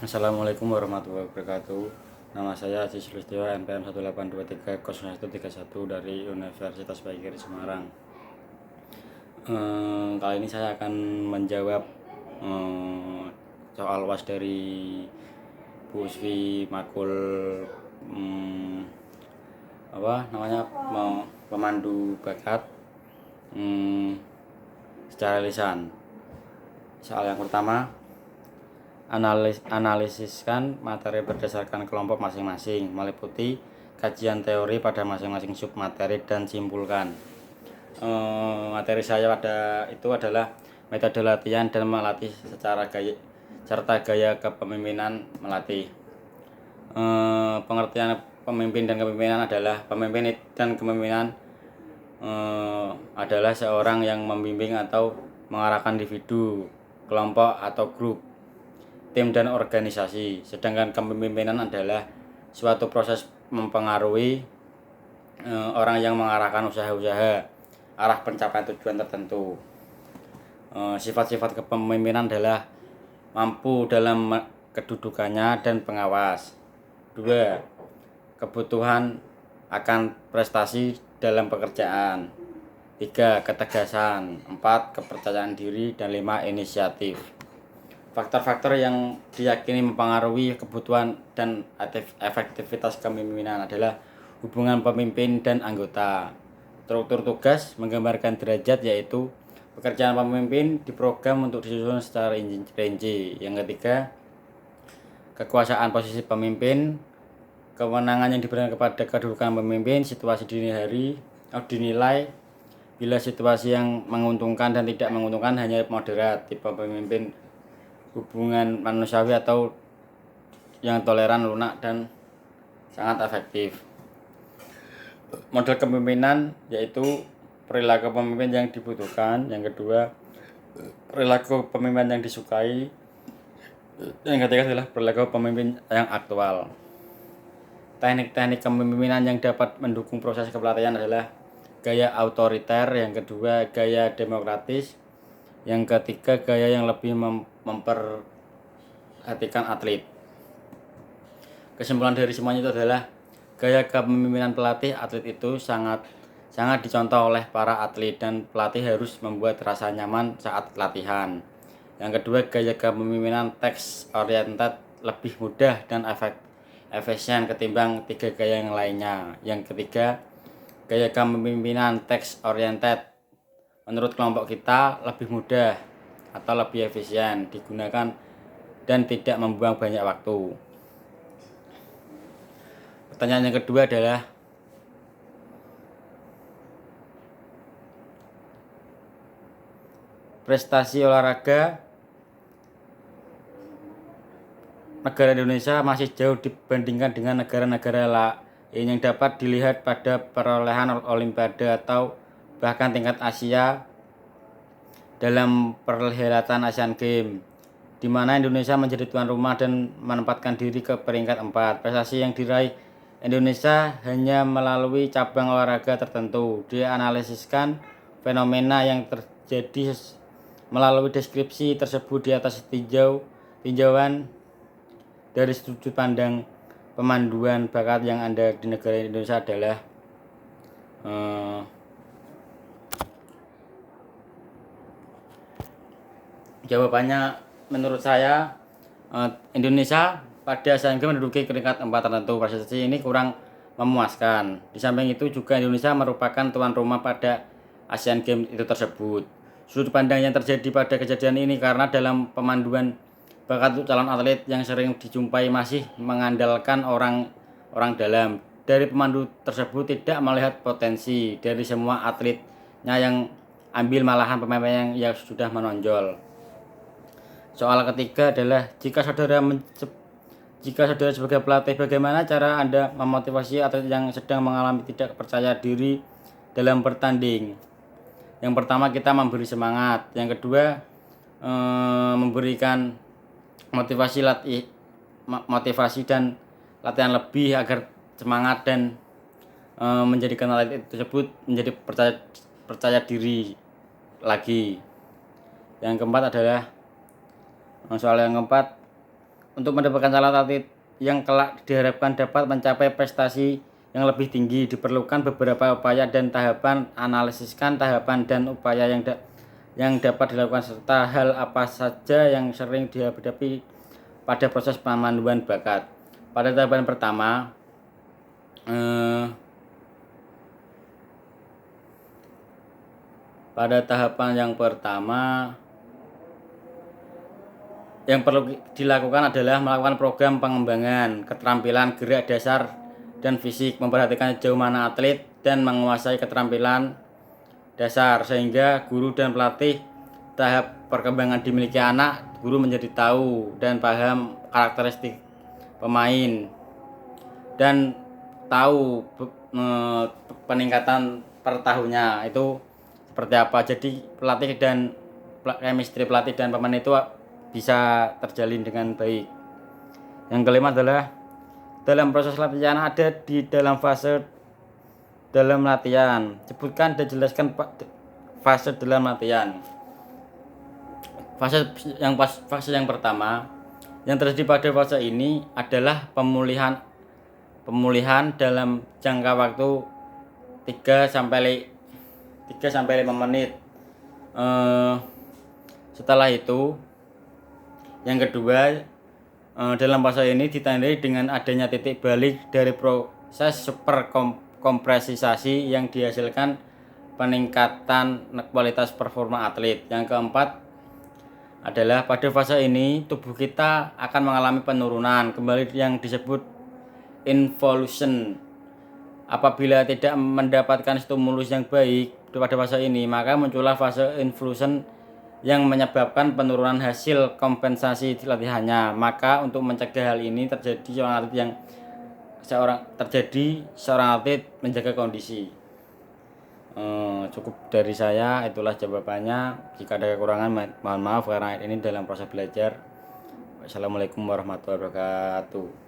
Assalamualaikum warahmatullahi wabarakatuh. Nama saya Aziz Sulistyo, NPM 182301331 dari Universitas Baigiri Semarang. Kali ini saya akan menjawab soal UAS dari Bu Usvi Makul, pemandu bakat secara lisan. Soal yang pertama, analisiskan materi berdasarkan kelompok masing-masing, meliputi kajian teori pada masing-masing sub materi dan simpulkan. Materi saya pada itu adalah metode latihan dan melatih secara gaya serta gaya kepemimpinan melatih. Pengertian pemimpin dan kepemimpinan adalah pemimpin dan kepemimpinan adalah seorang yang membimbing atau mengarahkan individu, kelompok atau grup, tim dan organisasi. Sedangkan kepemimpinan adalah suatu proses mempengaruhi orang yang mengarahkan usaha-usaha arah pencapaian tujuan tertentu. Sifat-sifat kepemimpinan adalah mampu dalam kedudukannya dan pengawas. 2. Kebutuhan akan prestasi dalam pekerjaan. 3. Ketegasan. 4. Kepercayaan diri. Dan 5. Inisiatif. Faktor-faktor yang diyakini mempengaruhi kebutuhan dan efektivitas kepemimpinan adalah hubungan pemimpin dan anggota. Struktur tugas menggambarkan derajat, yaitu pekerjaan pemimpin diprogram untuk disusun secara rinci. Yang ketiga, kekuasaan posisi pemimpin, kewenangan yang diberikan kepada kedudukan pemimpin. Situasi dinilai bila situasi yang menguntungkan dan tidak menguntungkan hanya moderat. Tipe pemimpin hubungan manusiawi atau yang toleran, lunak, dan sangat efektif. Model kepemimpinan yaitu perilaku pemimpin yang dibutuhkan. Yang kedua, perilaku pemimpin yang disukai. Yang ketiga adalah perilaku pemimpin yang aktual. Teknik-teknik kepemimpinan yang dapat mendukung proses kepelatihan adalah gaya autoriter, yang kedua gaya demokratis, yang ketiga gaya yang lebih memperhatikan atlet. Kesimpulan dari semuanya itu adalah gaya kepemimpinan pelatih atlet itu sangat dicontoh oleh para atlet, dan pelatih harus membuat rasa nyaman saat latihan. Yang kedua, gaya kepemimpinan text oriented lebih mudah dan efisien ketimbang 3 gaya yang lainnya. Yang ketiga, gaya kepemimpinan text oriented menurut kelompok kita lebih mudah atau lebih efisien digunakan dan tidak membuang banyak waktu. Pertanyaan yang kedua adalah, prestasi olahraga negara Indonesia masih jauh dibandingkan dengan negara-negara lain yang dapat dilihat pada perolehan Olimpiade atau bahkan tingkat Asia dalam perhelatan Asian Games, di mana Indonesia menjadi tuan rumah dan menempatkan diri ke peringkat 4. Prestasi yang diraih Indonesia hanya melalui cabang olahraga tertentu. Dianalisiskan fenomena yang terjadi melalui deskripsi tersebut di atas. Tinjauan dari sudut pandang pemanduan bakat yang ada di negara Indonesia adalah jawabannya menurut saya Indonesia pada Asian Games menduduki peringkat 4 tertentu. Prestasi ini kurang memuaskan. Di samping itu juga Indonesia merupakan tuan rumah pada Asian Games itu tersebut. Sudut pandang yang terjadi pada kejadian ini karena dalam pemanduan bakat calon atlet yang sering dijumpai masih mengandalkan orang dalam. Dari pemandu tersebut tidak melihat potensi dari semua atletnya yang ambil malahan pemain yang sudah menonjol. Soal ketiga adalah, jika saudara sebagai pelatih, bagaimana cara Anda memotivasi atlet yang sedang mengalami tidak percaya diri dalam bertanding? Yang pertama, kita memberi semangat. Yang kedua, memberikan motivasi dan latihan lebih agar semangat dan menjadikan atlet tersebut menjadi percaya diri lagi. Yang keempat adalah, soal yang keempat, untuk mendapatkan calon atlet yang kelak diharapkan dapat mencapai prestasi yang lebih tinggi, diperlukan beberapa upaya dan tahapan. Analisiskan tahapan dan upaya yang dapat dilakukan serta hal apa saja yang sering dihadapi pada proses pemanduan bakat. Pada tahapan pertama, yang perlu dilakukan adalah melakukan program pengembangan keterampilan gerak dasar dan fisik, memperhatikan sejauh mana atlet dan menguasai keterampilan dasar sehingga guru dan pelatih tahap perkembangan dimiliki anak. Guru menjadi tahu dan paham karakteristik pemain dan tahu peningkatan per tahunnya itu seperti apa. Jadi chemistry pelatih dan pemain itu bisa terjalin dengan baik. Yang kelima adalah dalam proses latihan ada di dalam fase dalam latihan. Sebutkan dan jelaskan fase dalam latihan. Fase yang pertama yang terjadi pada fase ini adalah pemulihan dalam jangka waktu 3 sampai 5 menit. Setelah itu yang kedua, dalam fase ini ditandai dengan adanya titik balik dari proses superkompresisasi yang dihasilkan peningkatan kualitas performa atlet. Yang keempat adalah pada fase ini tubuh kita akan mengalami penurunan kembali yang disebut involution. Apabila tidak mendapatkan stimulus yang baik pada fase ini, maka muncullah fase involution yang menyebabkan penurunan hasil kompensasi di latihannya. Maka untuk mencegah hal ini seorang atlet menjaga kondisi. Cukup dari saya, itulah jawabannya. Jika ada kekurangan mohon maaf karena ini dalam proses belajar. Wassalamualaikum warahmatullahi wabarakatuh.